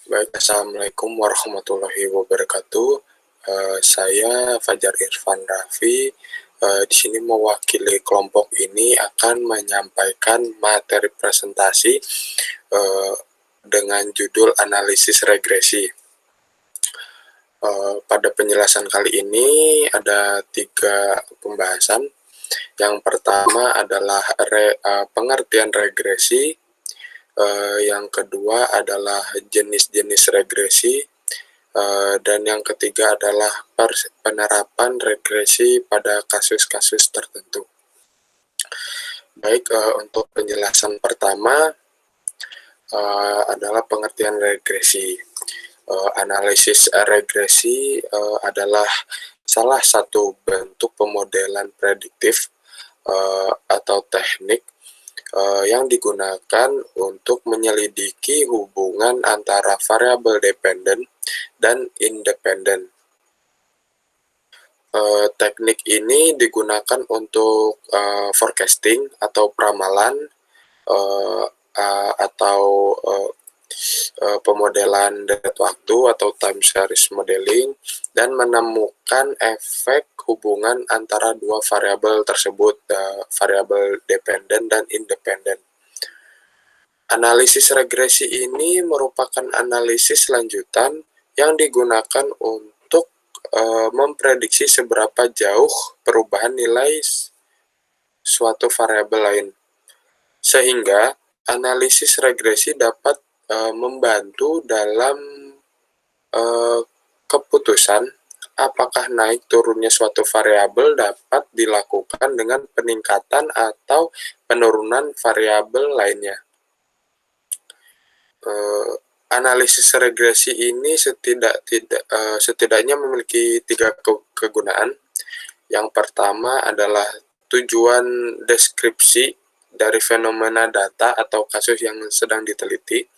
Baik, assalamualaikum warahmatullahi wabarakatuh. Saya Fajar Irfan Raffi. Di sini mewakili kelompok ini akan menyampaikan materi presentasi dengan judul analisis regresi. Pada penjelasan kali ini ada 3 pembahasan. Yang pertama adalah pengertian regresi. Yang kedua adalah jenis-jenis regresi, dan yang ketiga adalah penerapan regresi pada kasus-kasus tertentu. Baik, untuk penjelasan pertama adalah pengertian regresi. Analisis regresi adalah salah satu bentuk pemodelan prediktif atau teknik yang digunakan untuk menyelidiki hubungan antara variabel dependen dan independen. Teknik ini digunakan untuk forecasting atau peramalan atau pemodelan deret waktu atau time series modeling, dan menemukan efek hubungan antara dua variabel tersebut, variabel dependen dan independen. Analisis regresi ini merupakan analisis lanjutan yang digunakan untuk memprediksi seberapa jauh perubahan nilai suatu variabel lain, sehingga analisis regresi dapat membantu dalam keputusan apakah naik turunnya suatu variabel dapat dilakukan dengan peningkatan atau penurunan variabel lainnya. Analisis regresi ini setidaknya memiliki 3 kegunaan. Yang pertama adalah tujuan deskripsi dari fenomena data atau kasus yang sedang diteliti.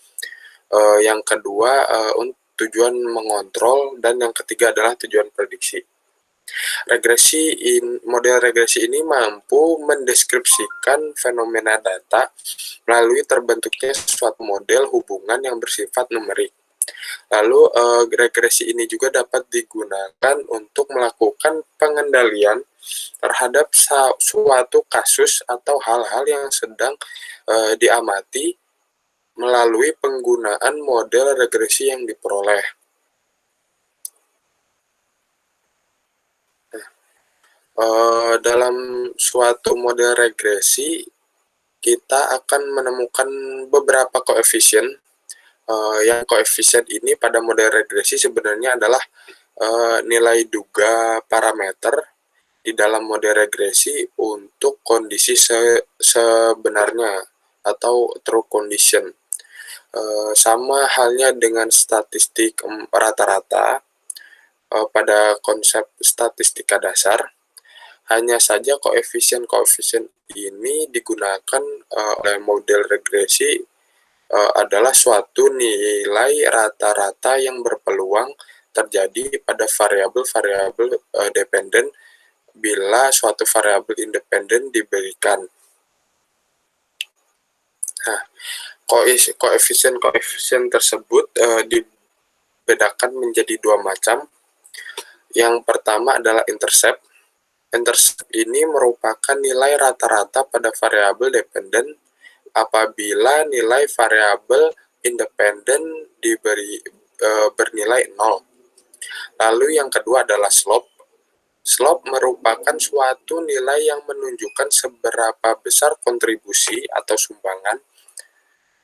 Yang kedua tujuan mengontrol, dan yang ketiga adalah tujuan prediksi. Model regresi ini mampu mendeskripsikan fenomena data melalui terbentuknya suatu model hubungan yang bersifat numerik. Lalu regresi ini juga dapat digunakan untuk melakukan pengendalian terhadap suatu kasus atau hal-hal yang sedang diamati melalui penggunaan model regresi yang diperoleh. Dalam suatu model regresi, kita akan menemukan beberapa koefisien. Yang koefisien ini pada model regresi sebenarnya adalah nilai duga parameter di dalam model regresi untuk kondisi sebenarnya atau true condition. Sama halnya dengan statistik rata-rata pada konsep statistika dasar. Hanya saja koefisien-koefisien ini digunakan oleh model regresi adalah suatu nilai rata-rata yang berpeluang terjadi pada variabel-variabel dependen bila suatu variabel independen diberikan. Nah, koefisien tersebut dibedakan menjadi 2 macam. Yang pertama adalah intercept. Intercept ini merupakan nilai rata-rata pada variabel dependen apabila nilai variabel independen bernilai 0. Lalu yang kedua adalah slope. Slope merupakan suatu nilai yang menunjukkan seberapa besar kontribusi atau sumbangan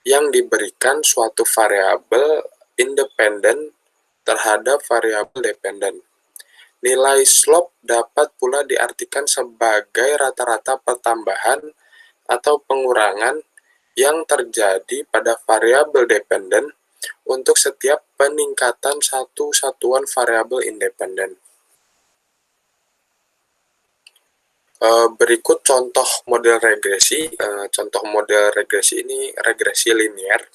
yang diberikan suatu variabel independen terhadap variabel dependen. Nilai slope dapat pula diartikan sebagai rata-rata pertambahan atau pengurangan yang terjadi pada variabel dependen untuk setiap peningkatan satu satuan variabel independen. Berikut contoh model regresi. Contoh model regresi ini regresi linear.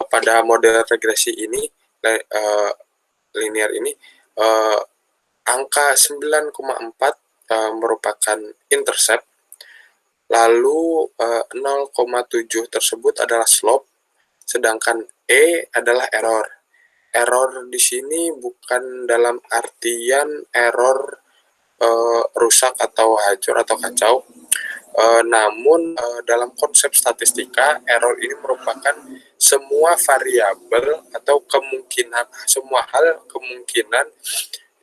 Pada model regresi ini linear ini angka 9,4 merupakan intercept, lalu 0,7 tersebut adalah slope, sedangkan E adalah error. error di sini bukan dalam artian error rusak atau hancur atau kacau, namun dalam konsep statistika, error ini merupakan semua variabel atau semua hal kemungkinan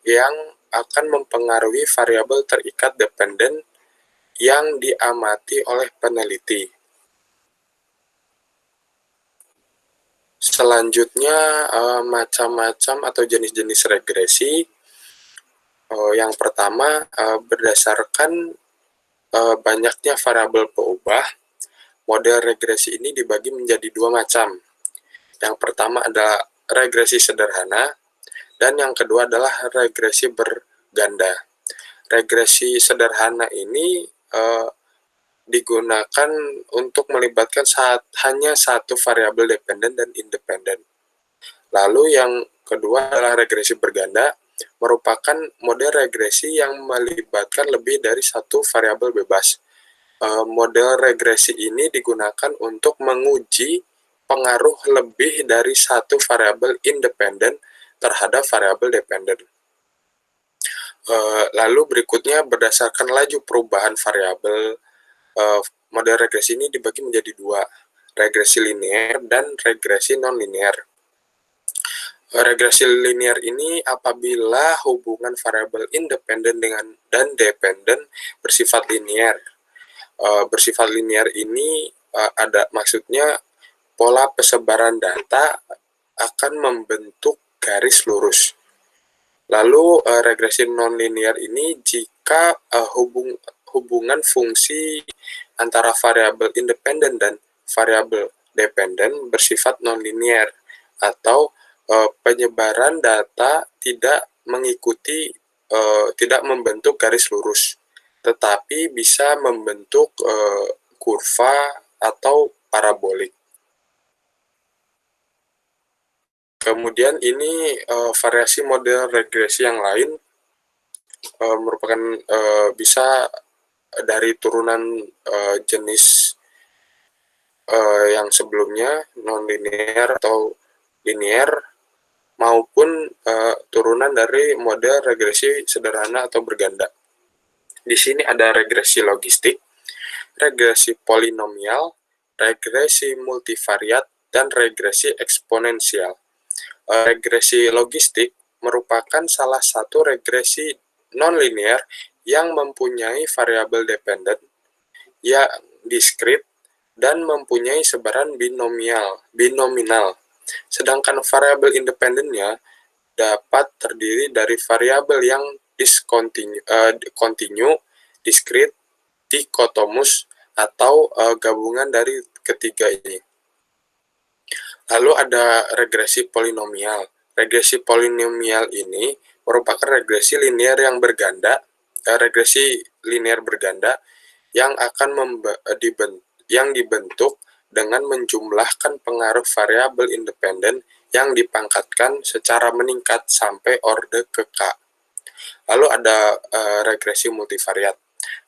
yang akan mempengaruhi variabel terikat dependen yang diamati oleh peneliti. Selanjutnya, macam-macam atau jenis-jenis regresi. Yang pertama, berdasarkan banyaknya variabel peubah, model regresi ini dibagi menjadi dua macam. Yang pertama adalah regresi sederhana, dan yang kedua adalah regresi berganda. Regresi sederhana ini digunakan untuk melibatkan hanya satu variabel dependen dan independen. Lalu yang kedua adalah regresi berganda, merupakan model regresi yang melibatkan lebih dari satu variabel bebas. Model regresi ini digunakan untuk menguji pengaruh lebih dari satu variabel independen terhadap variabel dependen. Lalu berikutnya berdasarkan laju perubahan variabel, model regresi ini dibagi menjadi dua, regresi linear dan regresi non-linear. Regresi linear ini apabila hubungan variabel independen dan dependen bersifat linear. Bersifat linear ini ada maksudnya pola persebaran data akan membentuk garis lurus. Lalu regresi non-linear ini jika hubungan fungsi antara variabel independen dan variabel dependen bersifat non-linear, atau penyebaran data tidak membentuk garis lurus, tetapi bisa membentuk kurva atau parabolik. Kemudian ini variasi model regresi yang lain merupakan bisa dari turunan jenis yang sebelumnya non-linear atau linear, maupun turunan dari model regresi sederhana atau berganda. Di sini ada regresi logistik, regresi polinomial, regresi multivariat, dan regresi eksponensial. Regresi logistik merupakan salah satu regresi non-linear yang mempunyai variabel dependen yang diskrit dan mempunyai sebaran binominal. Sedangkan variabel independennya dapat terdiri dari variabel yang kontinu, diskrit, dikotomus, atau gabungan dari ketiga ini. Lalu ada regresi polinomial. Regresi polinomial ini merupakan regresi linear yang berganda, yang akan dibentuk dengan menjumlahkan pengaruh variabel independen yang dipangkatkan secara meningkat sampai orde ke K. Lalu ada regresi multivariat.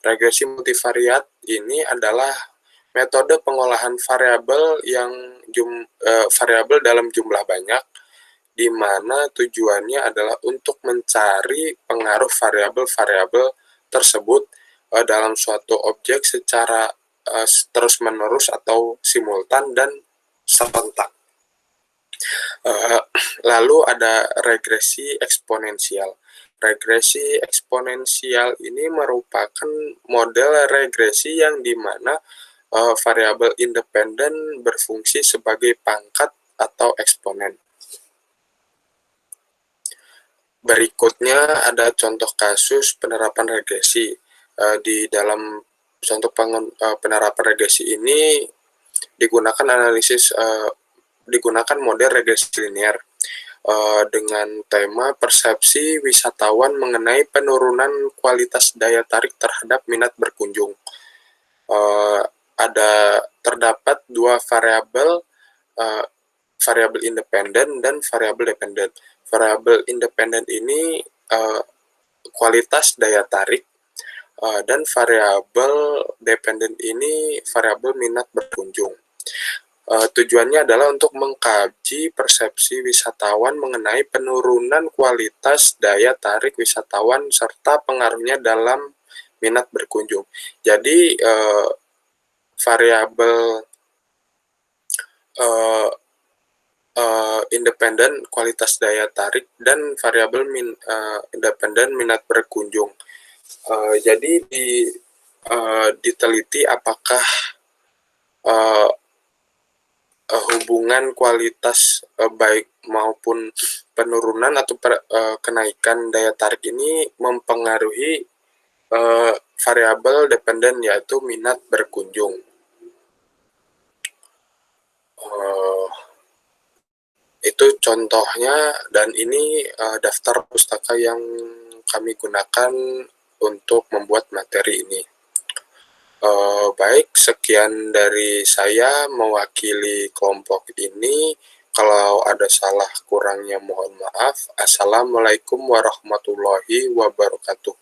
Regresi multivariat ini adalah metode pengolahan variabel variabel dalam jumlah banyak, di mana tujuannya adalah untuk mencari pengaruh variabel-variabel tersebut dalam suatu objek secara terus-menerus atau simultan dan serentak. Lalu ada regresi eksponensial. Regresi eksponensial ini merupakan model regresi yang dimana variabel independen berfungsi sebagai pangkat atau eksponen. Berikutnya ada contoh kasus penerapan regresi. Di dalam contoh penerapan regresi ini digunakan model regresi linear dengan tema persepsi wisatawan mengenai penurunan kualitas daya tarik terhadap minat berkunjung. Terdapat dua variabel, variabel independen dan variabel dependen. Variabel independen ini kualitas daya tarik, dan variabel dependen ini variabel minat berkunjung. Tujuannya adalah untuk mengkaji persepsi wisatawan mengenai penurunan kualitas daya tarik wisatawan serta pengaruhnya dalam minat berkunjung. Jadi, variabel independen kualitas daya tarik dan variabel independen minat berkunjung. Jadi diteliti apakah hubungan kualitas baik maupun penurunan atau kenaikan daya tarik ini mempengaruhi variabel dependen yaitu minat berkunjung. Itu contohnya, dan ini daftar pustaka yang kami gunakan untuk membuat materi ini. Baik, sekian dari saya mewakili kelompok ini. Kalau ada salah kurangnya mohon maaf. Assalamualaikum warahmatullahi wabarakatuh.